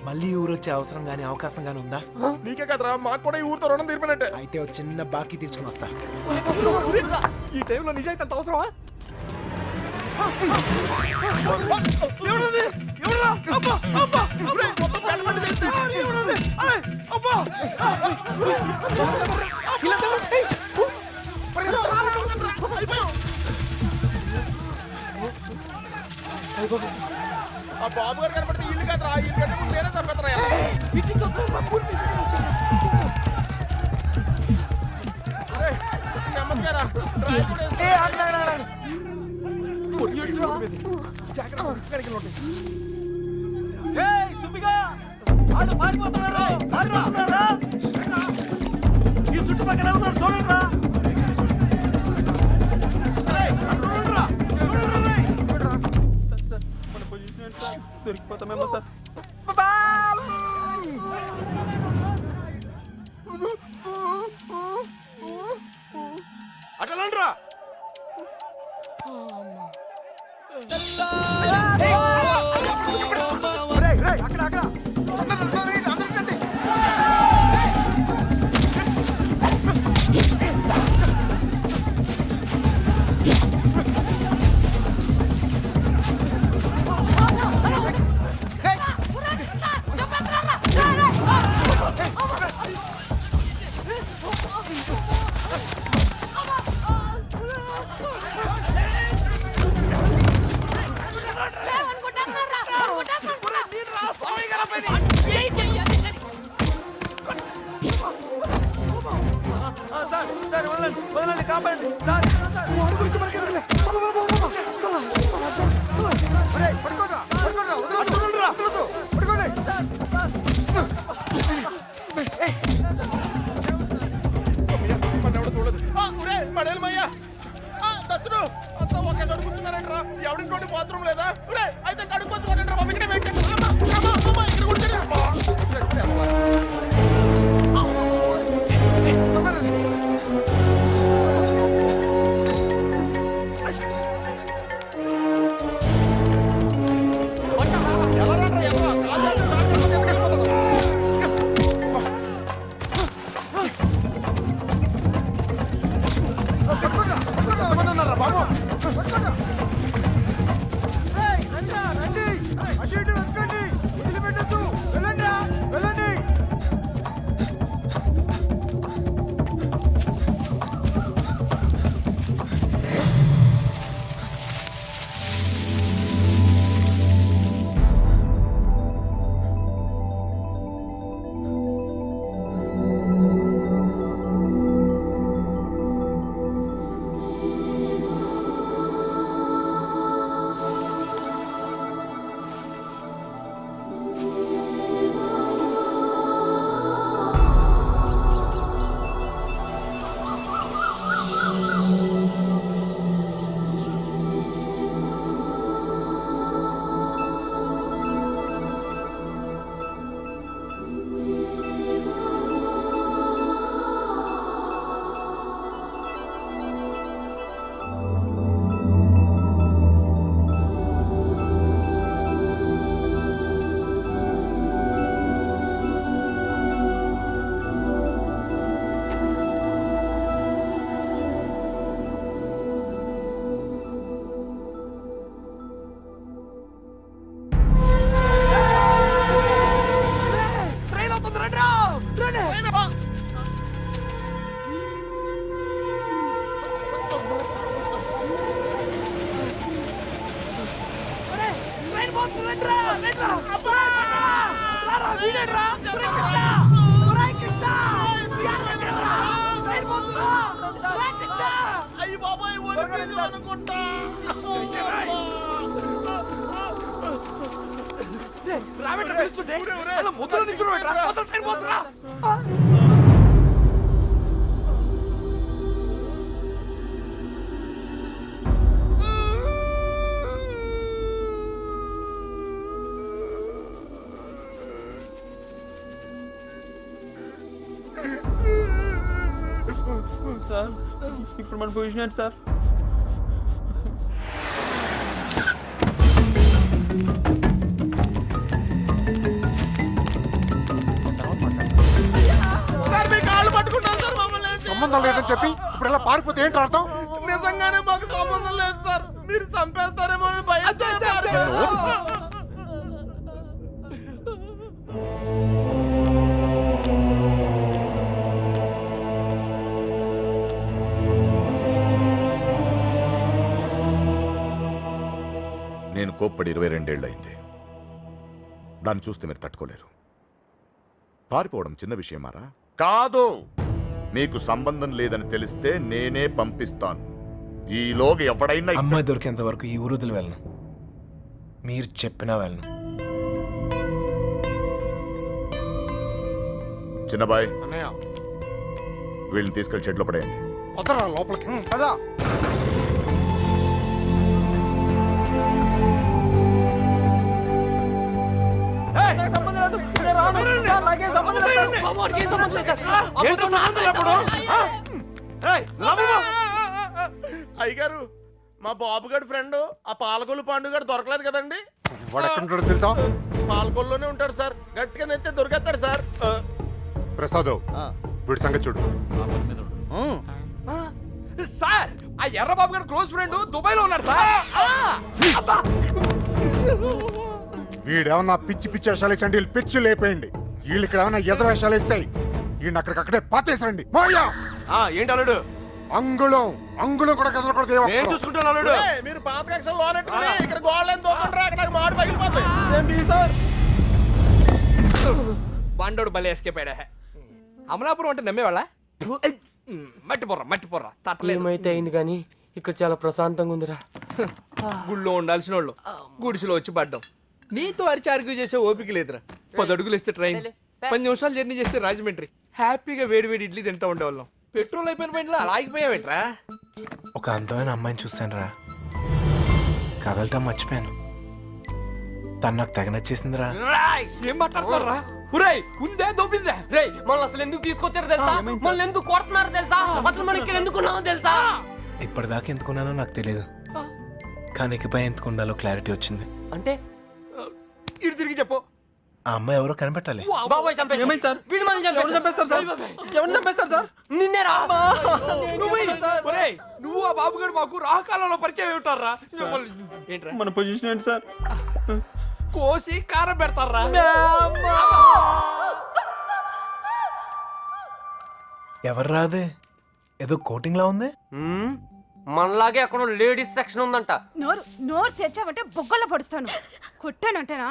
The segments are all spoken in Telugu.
మళ్ళీ ఊరొచ్చే అవసరం గానీ అవకాశం గానీ ఉందా? నీకే కదరా, మాకు కూడా ఈ ఊరితో రుణం తీర్పినట్టే. అయితే ఒక చిన్న బాకీ తీర్చుకుని వస్తా. ఈ టైంలో నిజాయితీ అంత అవసరమా? ఆ బాబు గారు కనపడితే ఇల్లు కదరా, ఇల్లు కంటే ముందు నేనే చంపేతరా. నెమ్మదిగారా, ఈ చుట్టుపక్కల ఉన్నారు చూడండి. దొరికిపోతామేమో సార్. అటలండ్రా. వదలండి, కాపాడండి సార్. దచ్చుడు అంతా ఒకే చోటు కూర్చున్నారంటరా. ఎవడింటి బాత్రూమ్ లేదా? అయితే కడుక్కొచ్చి కొట్టండి బాబు. ఇక్కడ ఇక్కడ అయ్యి బాబాయ్ అనుకుంటా. ముద్దులు నుంచి సార్ ఇప్పుడు మన పొజిషన్ ఏంటి సార్? సార్ మీ కాళ్ళు పట్టుకుంటాను సార్ మమ్మల్ని సంబంధం లేదని చెప్పి ఇప్పుడు ఇలా పారిపోతే ఏంటి అర్థం? నిజంగానే మాకు సంబంధం లేదు సార్. మీరు చంపేస్తారేమో అని భయంతో నేను కోప్పడి 22 అయింది. దాన్ని చూస్తే మీరు తట్టుకోలేరు. పారిపోవడం చిన్న విషయమారా? కాదు. మీకు సంబంధం లేదని తెలిస్తే నేనే పంపిస్తాను. ఈలోగా ఎవడైనా అమ్మాయి దొరికేంత వరకు ఈ ఊరుదులు వెళ్ళను. మీరు చెప్పినా వెళ్ళను. చిన్నబాయ్, అన్నయ్య వీళ్ళని తీసుకెళ్లి షెడ్లో పడేయండి. వదరా లోపలికి కదా. అయ్యగారు, మా బాబుగాడి ఫ్రెండ్ ఆ పాలకొల్లు పాండు గారు దొరకలేదు కదండి. వాడు ఎక్కడ ఉంటాడో తెలుసా? పాలకొల్లులోనే ఉంటాడు సార్. గట్టిగా నెత్తే దొరికేస్తాడు సార్. ప్రసాద్, వీడి సంగతి చూడు. సార్ ఆ ఎర్రబాబు గారు క్లోజ్ ఫ్రెండ్ దుబాయ్ లో ఉన్నాడు సార్. వీడేమన్నా పిచ్చి పిచ్చి వేషాలు వేసండి, వీళ్ళు పిచ్చి లేపేయండి. వీళ్ళు ఇక్కడ ఏమన్నా ఎద వేషాలు వేస్తాయి. వీడిని అక్కడికక్కడే పాతేసరండి. ఏంటి అల్లుడు? అంగుళం అంగుళం కూడా కదలకూడదు. నేను చూసుకుంటాను అల్లుడు. మీరు పాత కక్షలు లోనెట్టుకుని ఇక్కడ గోళ్ళని తోకంటారా? అక్కడ నాకు మాడు పగిలిపోతాయి. సార్ బండోడు భలే ఎస్కేప్ అయ్యాడా. అమలాపురం అంటే నమ్మేవాళ్ళ? మట్టి పొర్రా తట్టలేదు. ఏమైతే అయింది కానీ ఇక్కడ చాలా ప్రశాంతంగా ఉందిరా. గుళ్ళో ఉండాల్సిన వాళ్ళు గుడిసెలో వచ్చి పడ్డాం. నీతో అరిచి ఆర్గ్యూ చేసే ఓపిక లేదురా. 10 అడుగులు ఇస్తే ట్రైన్, 10 నిమిషాలు జర్నీ చేస్తే రాజమండ్రి. హ్యాపీగా వేడి వేడి ఇడ్లీ తింటా ఉండేవాళ్ళం. పెట్రోల్ అయిపోయిన బండిలో అలా ఆగిపోయావేంట్రా? ఒక అందమైన అమ్మాయిని చూశాను రా. కదలటం మర్చిపోయాను. తను నాకు తెగ నచ్చేసిందిరా. ఏం మాట్లాడుతున్నారా? ఉరేయ్ ఉందే దొబ్బిందే. రేయ్ మనల్ని అసలు ఎందుకు తీసుకొచ్చారు తెలుసా? మనల్ని ఎందుకు కొడుతున్నారు తెలుసా? అసలు మనం ఇక్కడ ఎందుకు ఉన్నామో తెలుసా? ఇప్పటిదాకా ఎందుకున్నానో నాకు తెలియదు, కానీ ఇకపై ఎందుకు ఉండాలో క్లారిటీ వచ్చింది. అంటే ఇటు తిరిగి చెప్పు. ఆ అమ్మాయి ఎవరో కనిపెట్టాలి. బాబాయ్ చంపేస్తారు. ఏమైంది సార్? వీడు మనల్ని చంపేస్తారు సార్. ఎవరిని చంపేస్తారు సార్? నిన్నే రా. నువ్వు ఆ బాబు గారు మాకు రాహకాలంలో పరిచయం ఉంటారా? ఏంట్రా మన పొజిషన్ ఏంటి సార్? కోసి కారం పెడతారా? ఎవరు రాదే, ఏదో కోటింగ్ లా ఉంది. మనలాగే అక్కడ లేడీస్ సెక్షన్ ఉందంట. నోరు తెచ్చావంటే బొగ్గల్లో పొడుస్తాను. కొట్టానంటేనా?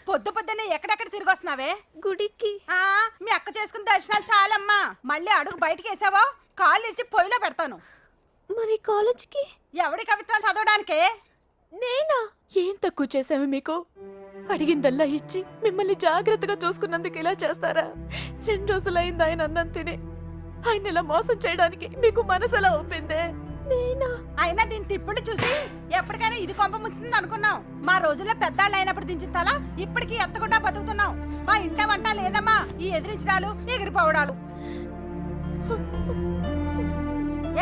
పొద్దున్నే ఎక్కడెక్కడ తిరిగి వస్తున్నావే? గుడికి. మీ అక్క చేసుకున్న దర్శనాలు చాలమ్మా. మళ్ళీ అడుగు బయటికి వేసావో కాళ్ళు ఇచ్చి పొయ్యిలో పెడతాను. మరి కాలేజ్కి? ఎవడి కవిత్వాలు చదవడానికే? నేనా? ఏం తక్కువ చేసాము మీకు? అడిగిందల్లా ఇచ్చి మిమ్మల్ని జాగ్రత్తగా చూసుకున్నందుకు ఇలా చేస్తారా? 2 రోజులైంది ఆయన అన్నం తిని. ఆయన ఇలా మోసం చేయడానికి మీకు మనసు ఎలా ఒప్పిందే? నేనా? అయినా దీని తిప్పుడు చూసి ఎప్పటికైనా ఇది కొంప ముంచుతుంది అనుకున్నాం. మా రోజుల్లో పెద్దాళ్ళు అయినప్పుడు దించిన తల ఇప్పటికీ ఎత్తకుండా బతుకుతున్నాం. మా ఇంట వంట లేదమ్మా ఈ ఎదిరించడాలు ఎగిరిపోవడాలు.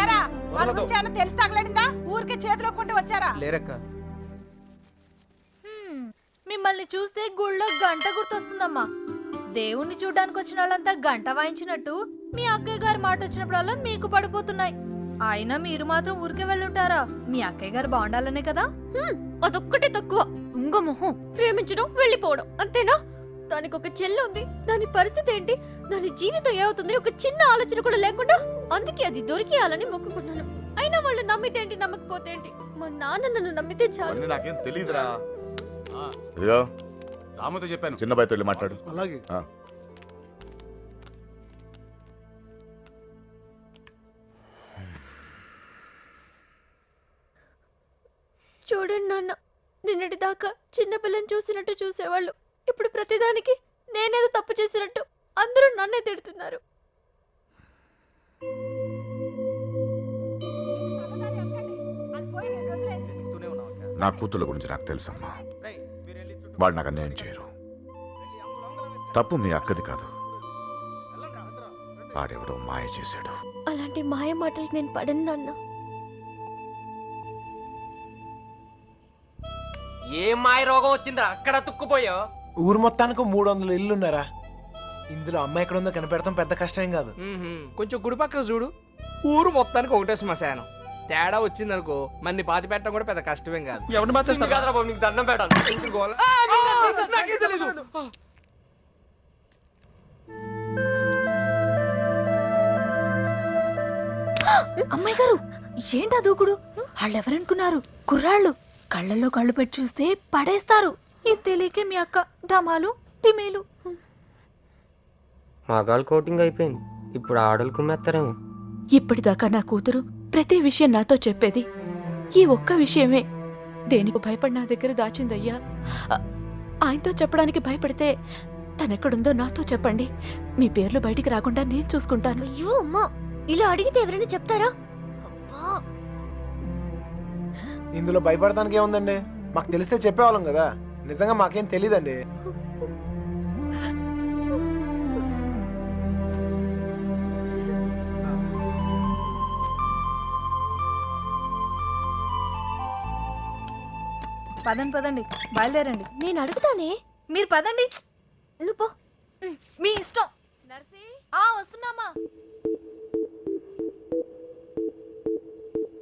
ఏరా వాళ్ళ గురించి ఏమన్నా తెలిసి తగలడిందా? ఊరికే చేతులు వచ్చారా? లేరక్క. మిమ్మల్ని చూస్తే గుళ్ళో గంట గుర్తొస్తుందమ్మా. దేవుణ్ణి చూడ్డానికి వచ్చిన వాళ్ళంతా గంట వాయించినట్టు మీ అక్కయ్య గారి మాట వచ్చినప్పుడల్లా మీకు పడిపోతున్నాయి. అయినా మీరు మాత్రం ఊరికే వెళ్ళుంటారా? మీ అక్కయ్య గారు బాగుండాలనే కదా. అదొక్కటే తక్కువ. ఉంగమొహం ప్రేమించడం వెళ్ళిపోవడం అంతేనా? దానికి ఒక చెల్లి ఉంది. దాని పరిస్థితి ఏంటి? దాని జీవితం ఏమవుతుంది? ఒక చిన్న ఆలోచన కూడా లేకుండా. అందుకే అది దొరికేయాలని మొక్కుకున్నాను. అయినా వాళ్ళు నమ్మితే ఏంటి, నమ్మకపోతే ఏంటి? మా నాన్న నన్ను నమ్మితే చాలు. నాకేం తెలీదురా. ఇదిగో రామతో చెప్పాను. చిన్నబాయ్తో వెళ్ళి మాట్లాడు. అలాగే. చూడండి నాన్న, నిన్నటి దాకా చిన్నపిల్లని చూసినట్టు చూసేవాళ్ళు ఇప్పుడు ప్రతిదానికి నేనేదో తప్పు చేసినట్టు అందరూ నన్నే తిడుతున్నారు. నా కూతుళ్ళ గురించి నాకు తెలుసమ్మా. వాళ్ళు నాకు అన్యాయం చేయరు. తప్పు మీ అక్కది కాదు, ఆడెవడో మాయ చేశాడు. అలాంటి మాయ మాటలు నేను పడను నాన్న. ఏం మాయ రోగం వచ్చిందిరా అక్కడ తుక్కుపోయావు? ఊరు మొత్తానికి 300 ఇల్లు ఉన్నారా? ఇందులో అమ్మాయి ఎక్కడ ఉందో కనిపెడతాం పెద్ద కష్టం కాదు. కొంచెం గుడి పక్కకు చూడు, ఊరు మొత్తానికి ఒకటే శ్మశానం. తేడా వచ్చిందనుకో మన్ని పాతి పెట్టడం కూడా పెద్ద కష్టమేం కాదు. నిన్ను కాదురా బాబు, నీకు దండం పెట్టాలి. ఎందుకు గోల? నాకేం తెలీదు. అమ్మాయి గారు ఏంటా దూకుడు? వాళ్ళెవరనుకున్నారు? కుర్రాళ్ళు. కళ్ళల్లో కళ్ళు పెట్టి చూస్తే పడేస్తారు. ఇది తెలియకే మీ అక్క డమాలు టిమేలు. మగాళ్ళు కోటింగ్ అయిపోయింది, ఇప్పుడు ఆడలు కుమ్మేస్తారేమో. ఇప్పటిదాకా నా కూతురు ప్రతి విషయం నాతో చెప్పేది. ఈ ఒక్క విషయమే దేనికి భయపడి నా దగ్గర దాచిందయ్యా. ఆయనతో చెప్పడానికి భయపడితే తనెక్కడుందో నాతో చెప్పండి. మీ పేర్లు బయటికి రాకుండా నేను చూసుకుంటాను. అయ్యో అమ్మా, ఇలా అడిగితే ఎవరైనా చెప్తారా? అబ్బా. ఇందులో భయపడటానికి ఏముందండి? మాకు తెలిస్తే చెప్పేవాళ్ళం కదా. నిజంగా మాకేం తెలీదండి. పదండి పదండి, బయలుదేరండి. నేను అడుగుతానే. మీరు పదండి. నువ్వు పో. మీ ఇష్టం. వస్తున్నామా?